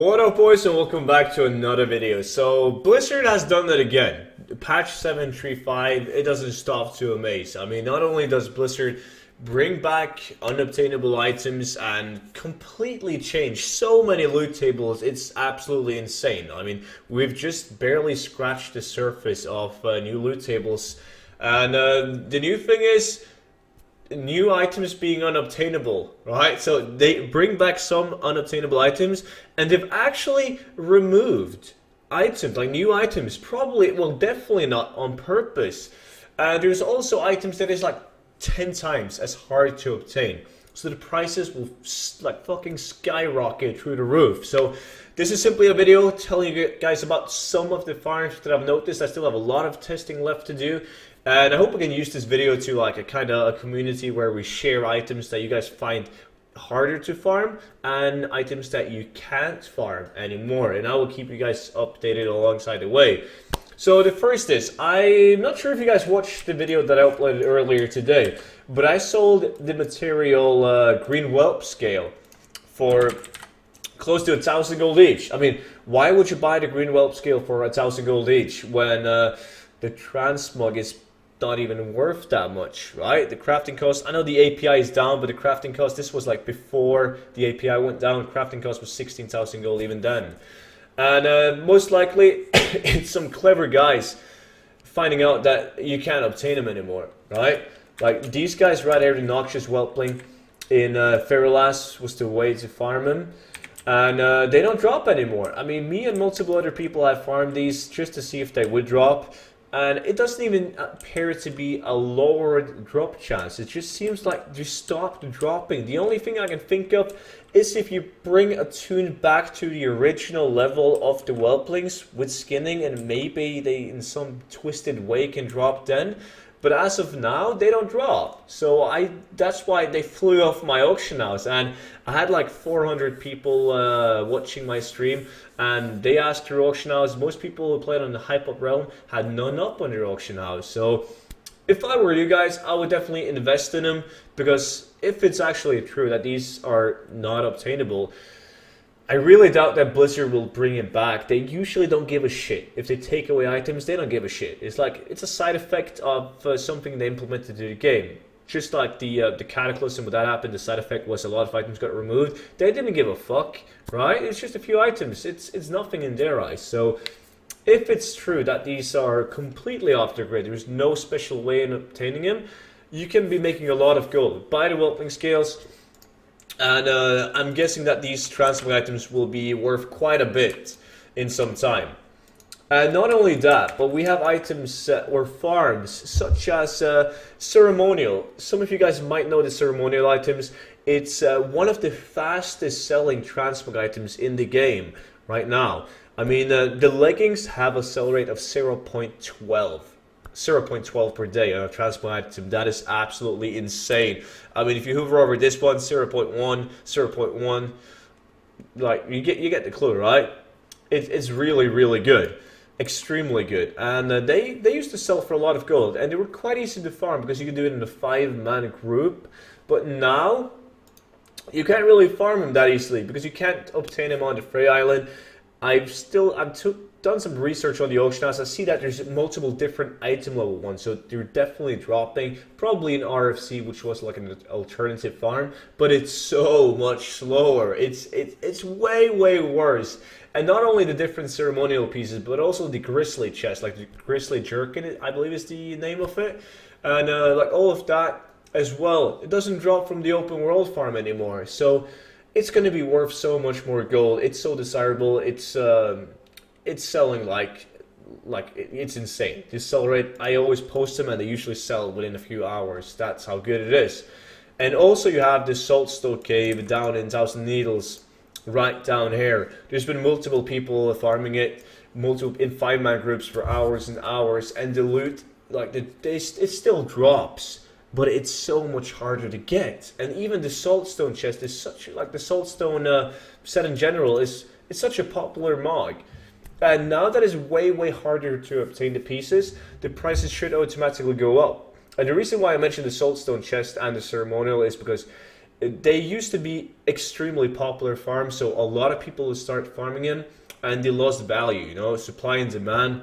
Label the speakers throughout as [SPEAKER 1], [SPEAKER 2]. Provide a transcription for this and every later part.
[SPEAKER 1] What up, boys, and welcome back to another video. So Blizzard has done it again. Patch 735, it doesn't stop to amaze. I mean, not only does Blizzard bring back unobtainable items and completely change so many loot tables, it's absolutely insane. I mean, we've just barely scratched the surface of new loot tables. And the new thing is, new items being unobtainable, right? So they bring back some unobtainable items, and they've actually removed items, like new items, probably, well, definitely not on purpose. There's also items that is like 10 times as hard to obtain. So the prices will like fucking skyrocket through the roof. So this is simply a video telling you guys about some of the farms that I've noticed. I still have a lot of testing left to do. And I hope we can use this video to like a kind of a community where we share items that you guys find harder to farm and items that you can't farm anymore. And I will keep you guys updated alongside the way. So the first is, I'm not sure if you guys watched the video that I uploaded earlier today, but I sold the material Green Whelp scale for close to 1,000 gold each. I mean, why would you buy the Green Whelp scale for 1,000 gold each when the transmog is not even worth that much, right? The crafting cost, I know the API is down, but the crafting cost, this was like before the API went down, crafting cost was 16,000 gold even then. And most likely, it's some clever guys finding out that you can't obtain them anymore, right? Like, these guys right here, the Noxious Whelpling in Ferrolas was the way to farm them. And they don't drop anymore. I mean, me and multiple other people have farmed these just to see if they would drop. And it doesn't even appear to be a lowered drop chance. It just seems like they stopped dropping. The only thing I can think of is if you bring a tune back to the original level of the Whelplings with skinning, and maybe they in some twisted way can drop then. But as of now, they don't drop. So that's why they flew off my auction house. And I had like 400 people watching my stream, and they asked their auction house. Most people who played on the Hype Up Realm had none up on their auction house. So if I were you guys, I would definitely invest in them, because if it's actually true that these are not obtainable, I really doubt that Blizzard will bring it back. They usually don't give a shit. If they take away items, they don't give a shit. It's like, it's a side effect of something they implemented to the game. Just like the Cataclysm, when that happened, the side effect was a lot of items got removed. They didn't give a fuck, right? It's just a few items. It's nothing in their eyes. So if it's true that these are completely off the grid, there's no special way in obtaining them, you can be making a lot of gold. Buy the Whelpling scales. And I'm guessing that these transmog items will be worth quite a bit in some time. And not only that, but we have items or farms such as ceremonial. Some of you guys might know the ceremonial items. It's one of the fastest selling transmog items in the game right now. I mean, the leggings have a sell rate of 0.12. 0.12 per day on a transmog item. That is absolutely insane. I mean, if you hover over this one, 0.1, 0.1, like you get the clue, right? It's really, really good, extremely good. And they used to sell for a lot of gold, and they were quite easy to farm because you could do it in a 5-man group. But now you can't really farm them that easily because you can't obtain them on the Frey Island. I've done some research on the auction house. I see that there's multiple different item level ones, so they're definitely dropping. Probably in RFC, which was like an alternative farm, but it's so much slower. It's way worse. And not only the different ceremonial pieces, but also the Grizzly chest, like the Grizzly Jerkin, I believe is the name of it, and like all of that as well. It doesn't drop from the open world farm anymore, so it's going to be worth so much more gold. It's so desirable. It's selling like it's insane. The sell rate, I always post them and they usually sell within a few hours. That's how good it is. And also you have the Saltstone Cave down in Thousand Needles, right down here. There's been multiple people farming it, multiple in 5-man groups for hours and hours, and the loot, like it still drops, but it's so much harder to get. And even the Saltstone chest is such, like the Saltstone set in general is such a popular mod. And now that it's way harder to obtain the pieces, the prices should automatically go up. And the reason why I mentioned the Saltstone chest and the ceremonial is because they used to be extremely popular farms, so a lot of people would start farming them, and they lost value, you know, supply and demand,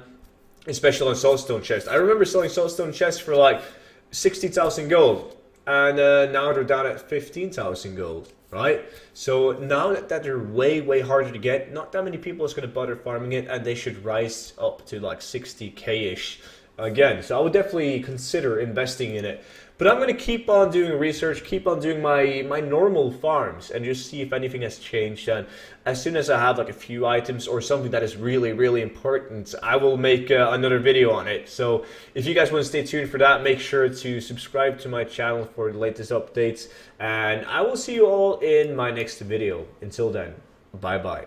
[SPEAKER 1] especially on saltstone chests. I remember selling saltstone chests for like 60,000 gold, and now they're down at 15,000 gold, right? So now that they're way harder to get, not that many people is going to bother farming it, and they should rise up to like 60k-ish again. So I would definitely consider investing in it. But I'm going to keep on doing research, keep on doing my normal farms, and just see if anything has changed. And as soon as I have like a few items or something that is really important, I will make another video on it. So if you guys want to stay tuned for that, make sure to subscribe to my channel for the latest updates. And I will see you all in my next video. Until then, bye bye.